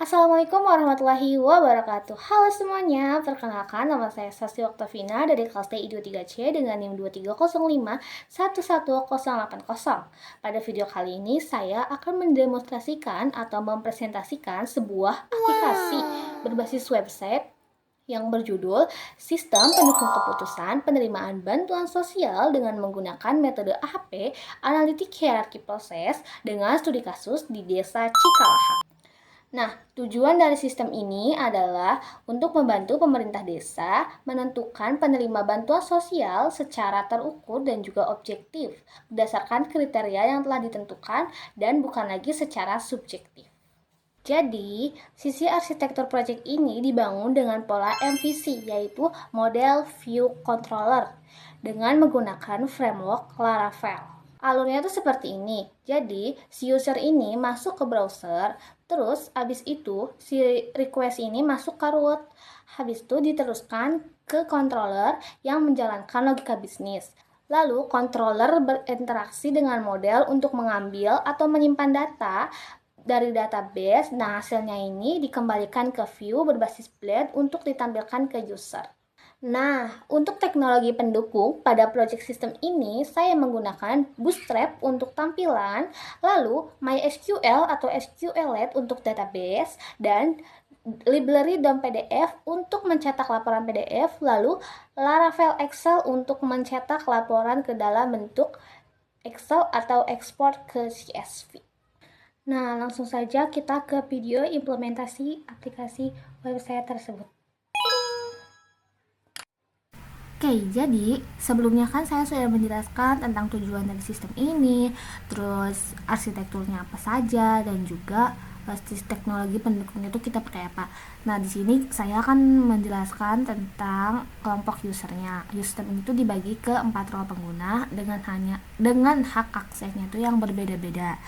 Assalamualaikum warahmatullahi wabarakatuh. Halo semuanya, perkenalkan nama saya Sasy Oktavina dari kelas TI 23C dengan NIM 2305111080. Pada video kali ini saya akan mendemonstrasikan atau mempresentasikan sebuah aplikasi berbasis website yang berjudul Sistem Pendukung Keputusan Penerimaan Bantuan Sosial dengan menggunakan metode AHP, Analitik Hierarki Proses, dengan studi kasus di Desa Cikalaha. Nah, tujuan dari sistem ini adalah untuk membantu pemerintah desa menentukan penerima bantuan sosial secara terukur dan juga objektif berdasarkan kriteria yang telah ditentukan dan bukan lagi secara subjektif. Jadi, sisi arsitektur proyek ini dibangun dengan pola MVC, yaitu Model View Controller, dengan menggunakan framework Laravel. Alurnya tuh seperti ini. Jadi, si user ini masuk ke browser, terus abis itu si request ini masuk ke root. Habis itu diteruskan ke controller yang menjalankan logika bisnis. Lalu, controller berinteraksi dengan model untuk mengambil atau menyimpan data dari database. Nah, hasilnya ini dikembalikan ke view berbasis blade untuk ditampilkan ke user. Nah, untuk teknologi pendukung pada project system ini, saya menggunakan Bootstrap untuk tampilan, lalu MySQL atau SQLite untuk database, dan library.pdf untuk mencetak laporan PDF, lalu Laravel Excel untuk mencetak laporan ke dalam bentuk Excel atau ekspor ke CSV. Nah, langsung saja kita ke video implementasi aplikasi website tersebut. Oke, jadi sebelumnya kan saya sudah menjelaskan tentang tujuan dari sistem ini, terus arsitekturnya apa saja, dan juga teknologi pendukungnya itu kita pakai apa. Nah, di sini saya akan menjelaskan tentang kelompok usernya. Sistem itu dibagi ke 4 role pengguna dengan hak aksesnya itu yang berbeda-beda.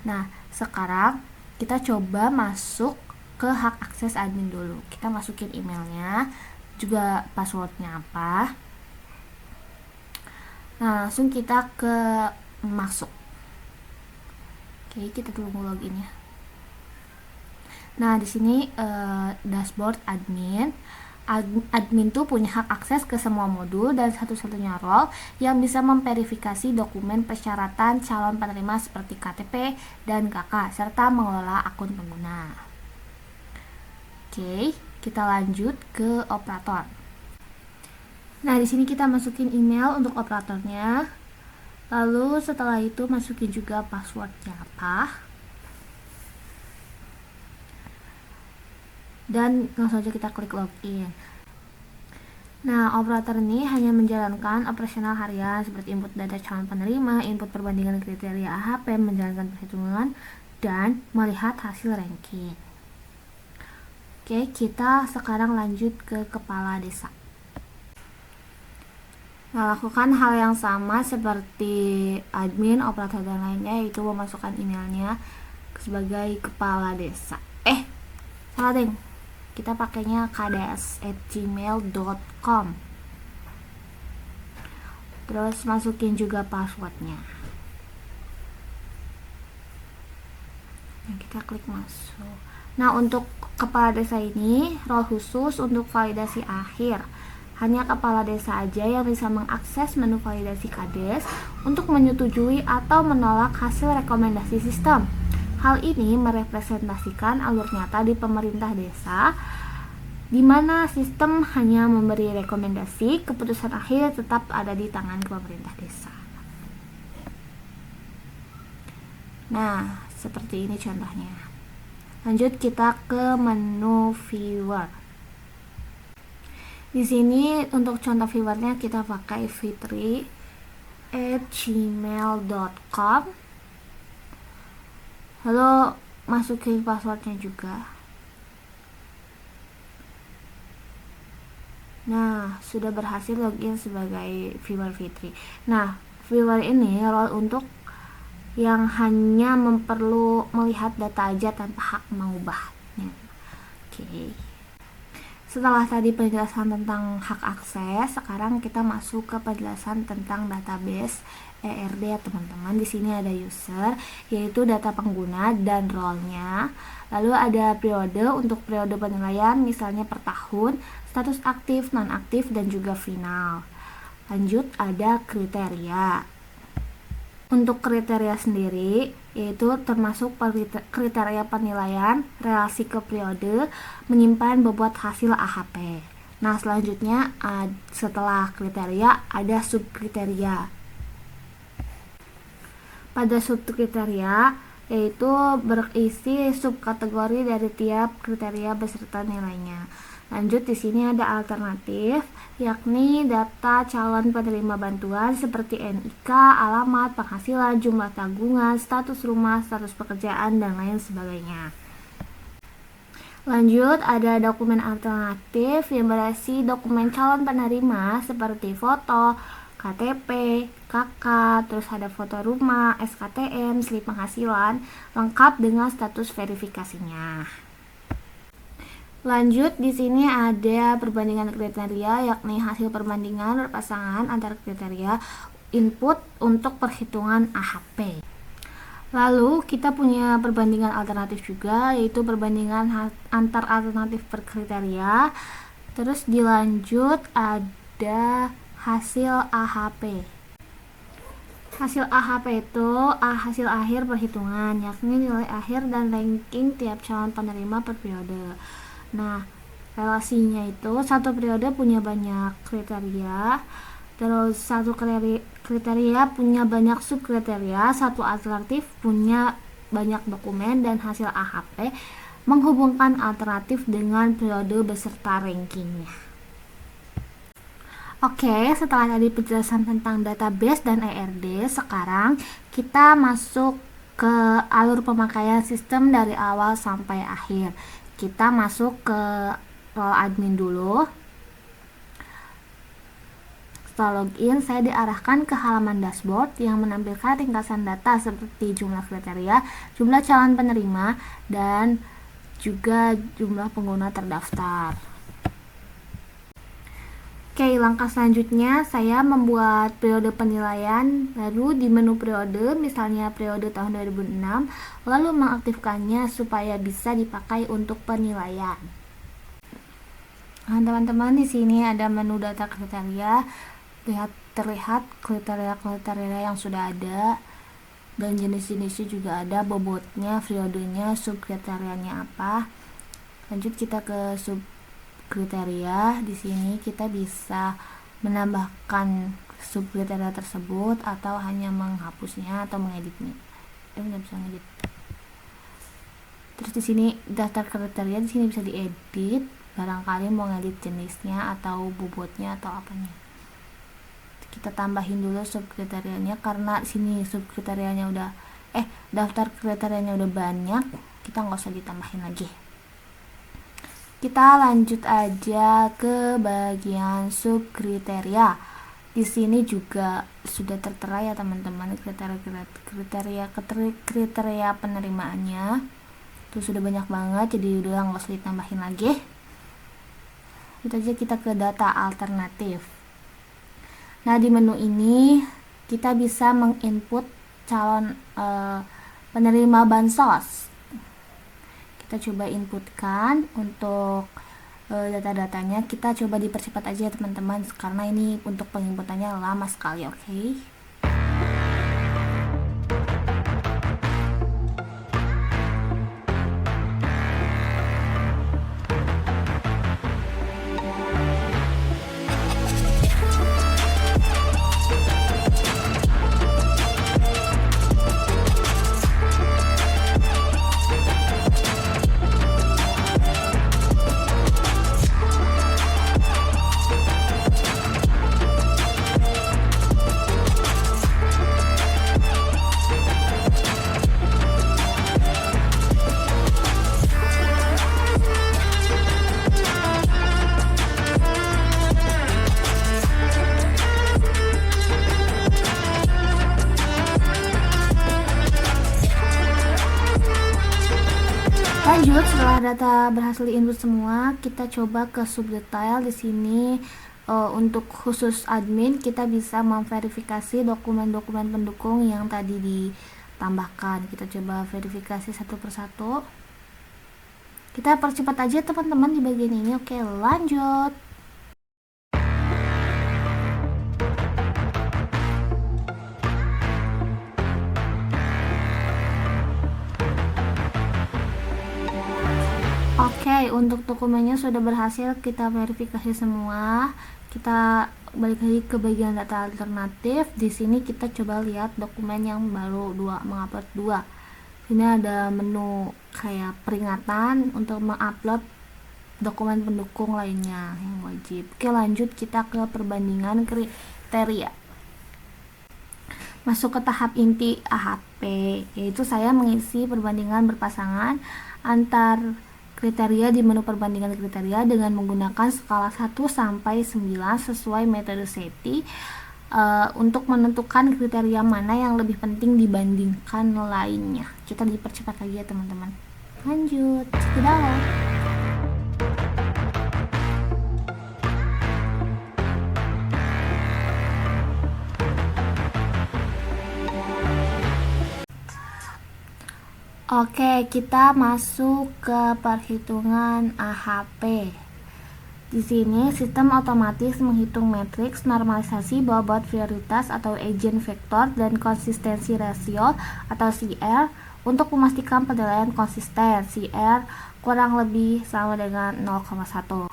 Nah, sekarang kita coba masuk ke hak akses admin dulu. Kita masukin emailnya, juga passwordnya apa. Nah, langsung kita ke masuk. Oke, kita tunggu login ya. Nah, di sini dashboard admin. Admin tuh punya hak akses ke semua modul dan satu-satunya role yang bisa memverifikasi dokumen persyaratan calon penerima seperti KTP dan KK serta mengelola akun pengguna. Oke, kita lanjut ke operator. Nah, di sini kita masukin email untuk operatornya. Lalu setelah itu masukin juga passwordnya apa. Dan langsung saja kita klik login. Nah, operator ini hanya menjalankan operasional harian seperti input data calon penerima, input perbandingan kriteria AHP, menjalankan perhitungan, dan melihat hasil ranking. Oke, kita sekarang lanjut ke kepala desa. Nah, lakukan hal yang sama seperti admin, operator, dan lainnya, yaitu memasukkan emailnya sebagai kepala desa. Salah deng, kita pakainya kds@gmail.com. Terus masukin juga passwordnya. Nah, kita klik masuk. Nah, untuk kepala desa ini role khusus untuk validasi akhir. Hanya kepala desa aja yang bisa mengakses menu validasi KDES untuk menyetujui atau menolak hasil rekomendasi sistem. Hal ini merepresentasikan alur nyata di pemerintah desa, di mana sistem hanya memberi rekomendasi, keputusan akhir tetap ada di tangan pemerintah desa. Nah, seperti ini contohnya. Lanjut kita ke menu viewer. Di sini untuk contoh viewernya kita pakai fitri@gmail.com. Lalu masukin passwordnya juga. Nah, sudah berhasil login sebagai viewer Fitri. Nah, viewer ini role untuk yang hanya perlu melihat data aja tanpa hak mengubahnya. Oke. Setelah tadi penjelasan tentang hak akses, sekarang kita masuk ke penjelasan tentang database ERD ya teman-teman. Di sini ada user, yaitu data pengguna dan role-nya. Lalu ada periode untuk periode penilaian, misalnya per tahun, status aktif, non-aktif, dan juga final. Lanjut ada kriteria. Untuk kriteria sendiri, yaitu termasuk kriteria penilaian, relasi ke periode, menyimpan bobot hasil AHP. Nah, selanjutnya setelah kriteria ada subkriteria. Pada subkriteria, yaitu berisi subkategori dari tiap kriteria beserta nilainya. Lanjut, di sini ada alternatif, yakni data calon penerima bantuan seperti NIK, alamat, penghasilan, jumlah tanggungan, status rumah, status pekerjaan, dan lain sebagainya. Lanjut, ada dokumen alternatif yang berisi dokumen calon penerima seperti foto, KTP, KK, terus ada foto rumah, SKTM, slip penghasilan, lengkap dengan status verifikasinya. Lanjut, di sini ada perbandingan kriteria, yakni hasil perbandingan berpasangan antara kriteria input untuk perhitungan AHP. Lalu kita punya perbandingan alternatif juga, yaitu perbandingan antar alternatif per kriteria. Terus dilanjut ada hasil AHP. Hasil AHP itu hasil akhir perhitungan, yakni nilai akhir dan ranking tiap calon penerima per periode. Nah, relasinya itu satu periode punya banyak kriteria, terus satu kriteria punya banyak subkriteria, satu alternatif punya banyak dokumen, dan hasil AHP menghubungkan alternatif dengan periode beserta rankingnya. Oke, setelah tadi penjelasan tentang database dan ERD, sekarang kita masuk ke alur pemakaian sistem dari awal sampai akhir. Kita masuk ke role admin dulu. Setelah login, saya diarahkan ke halaman dashboard yang menampilkan ringkasan data seperti jumlah kriteria, jumlah calon penerima, dan juga jumlah pengguna terdaftar. Oke, langkah selanjutnya saya membuat periode penilaian, lalu di menu periode, misalnya periode tahun 2006, lalu mengaktifkannya supaya bisa dipakai untuk penilaian. Nah, teman-teman, di sini ada menu data kriteria, terlihat kriteria-kriteria yang sudah ada, dan jenis-jenisnya juga ada, bobotnya, periodenya, subkriterianya apa. Lanjut kita ke subkriteria. Di sini kita bisa menambahkan subkriteria tersebut atau hanya menghapusnya atau mengeditnya. Nggak bisa ngedit. Terus di sini daftar kriteria, di sini bisa diedit. Barangkali mau ngedit jenisnya atau bobotnya atau apanya. Kita tambahin dulu subkriterianya karena sini subkriterianya udah daftar kriterianya udah banyak, kita nggak usah ditambahin lagi. Kita lanjut aja ke bagian subkriteria. Di sini juga sudah tertera ya teman-teman kriteria penerimaannya. Itu sudah banyak banget, jadi udah nggak usah ditambahin lagi. Itu aja, kita ke data alternatif. Nah, di menu ini kita bisa menginput calon penerima bansos. Kita coba inputkan untuk data-datanya. Kita coba dipercepat aja teman-teman, karena ini untuk penginputannya lama sekali. Oke. Lanjut, setelah data berhasil diinput semua, kita coba ke subdetail. Di sini untuk khusus admin kita bisa memverifikasi dokumen-dokumen pendukung yang tadi ditambahkan. Kita coba verifikasi satu persatu. Kita percepat aja teman-teman di bagian ini. Oke, lanjut. Oke, untuk dokumennya sudah berhasil kita verifikasi semua. Kita balik lagi ke bagian data alternatif. Di sini kita coba lihat dokumen yang baru mengupload 2. Ini ada menu kayak peringatan untuk mengupload dokumen pendukung lainnya yang wajib. Oke, lanjut kita ke perbandingan kriteria. Masuk ke tahap inti AHP, yaitu saya mengisi perbandingan berpasangan antar kriteria di menu perbandingan kriteria dengan menggunakan skala 1 sampai 9 sesuai metode SETI untuk menentukan kriteria mana yang lebih penting dibandingkan lainnya. Kita dipercepat lagi ya teman-teman. Lanjut, cekidot. Oke, kita masuk ke perhitungan AHP. Di sini sistem otomatis menghitung matriks normalisasi bobot prioritas atau agent vector dan konsistensi rasio atau CR untuk memastikan penilaian konsisten. CR kurang lebih sama dengan 0,1.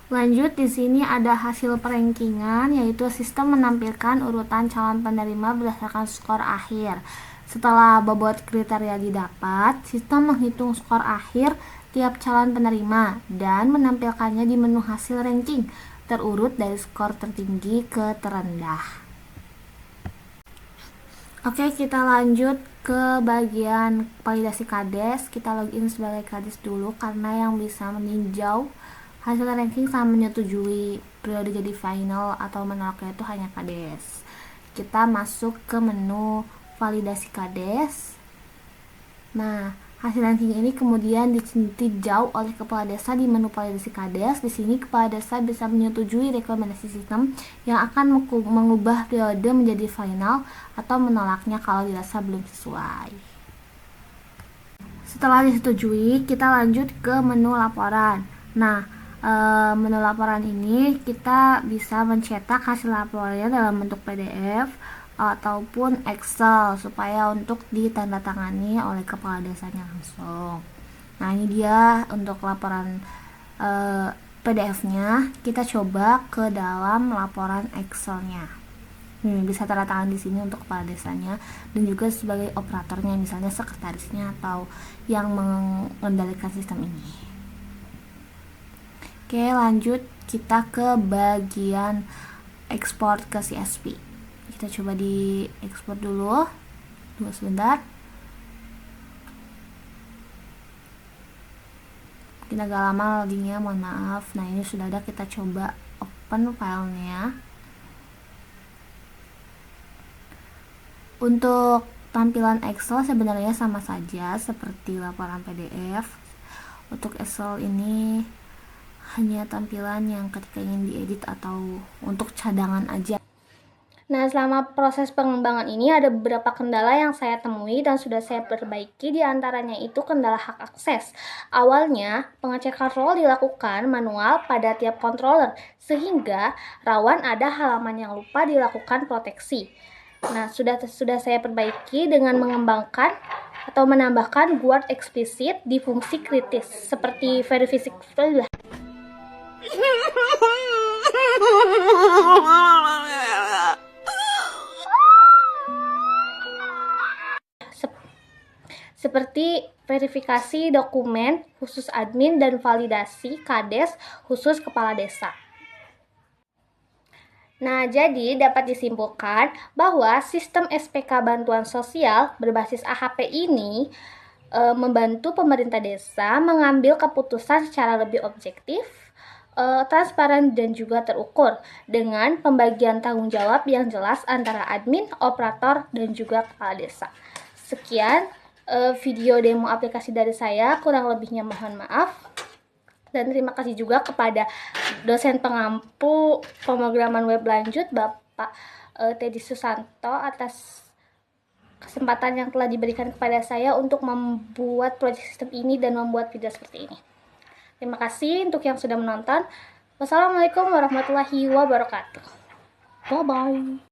Lanjut, di sini ada hasil perankingan, yaitu sistem menampilkan urutan calon penerima berdasarkan skor akhir. Setelah bobot kriteria didapat, sistem menghitung skor akhir tiap calon penerima dan menampilkannya di menu hasil ranking terurut dari skor tertinggi ke terendah. Oke, kita lanjut ke bagian validasi KADES. Kita login sebagai KADES dulu karena yang bisa meninjau hasil ranking sama menyetujui periode jadi final atau menolaknya itu hanya KADES. Kita masuk ke menu validasi KADES. Nah, hasil ranking ini kemudian ditinjau oleh kepala desa di menu validasi KADES. Di sini kepala desa bisa menyetujui rekomendasi sistem yang akan mengubah periode menjadi final atau menolaknya kalau dirasa belum sesuai. Setelah disetujui, kita lanjut ke menu laporan. Nah, menu laporan ini kita bisa mencetak hasil laporannya dalam bentuk PDF ataupun Excel supaya untuk ditandatangani oleh kepala desanya langsung. Nah, ini dia untuk laporan PDF-nya. Kita coba ke dalam laporan Excel-nya. Bisa tanda tangan di sini untuk kepala desanya dan juga sebagai operatornya, misalnya sekretarisnya atau yang mengendalikan sistem ini. Oke, lanjut kita ke bagian ekspor ke CSV. Kita coba di ekspor dulu. Tunggu sebentar. Mungkin agak lama loadingnya, mohon maaf. Nah, ini sudah ada, kita coba open filenya. Untuk tampilan Excel sebenarnya sama saja seperti laporan PDF. Untuk Excel ini hanya tampilan yang ketika ingin diedit atau untuk cadangan aja. Nah, selama proses pengembangan ini ada beberapa kendala yang saya temui dan sudah saya perbaiki, diantaranya itu kendala hak akses. Awalnya, pengecekan role dilakukan manual pada tiap controller, sehingga rawan ada halaman yang lupa dilakukan proteksi. Nah, sudah saya perbaiki dengan mengembangkan atau menambahkan guard eksplisit di fungsi kritis, seperti verifikasi. Seperti verifikasi dokumen khusus admin dan validasi KADES khusus kepala desa. Nah, jadi dapat disimpulkan bahwa sistem SPK bantuan sosial berbasis AHP ini membantu pemerintah desa mengambil keputusan secara lebih objektif, transparan dan juga terukur dengan pembagian tanggung jawab yang jelas antara admin, operator, dan juga kepala desa. Sekian video demo aplikasi dari saya. Kurang lebihnya mohon maaf. Dan terima kasih juga kepada dosen pengampu pemrograman web lanjut Bapak Teddy Susanto atas kesempatan yang telah diberikan kepada saya untuk membuat proyek sistem ini dan membuat video seperti ini. Terima kasih untuk yang sudah menonton. Wassalamualaikum warahmatullahi wabarakatuh. Bye-bye.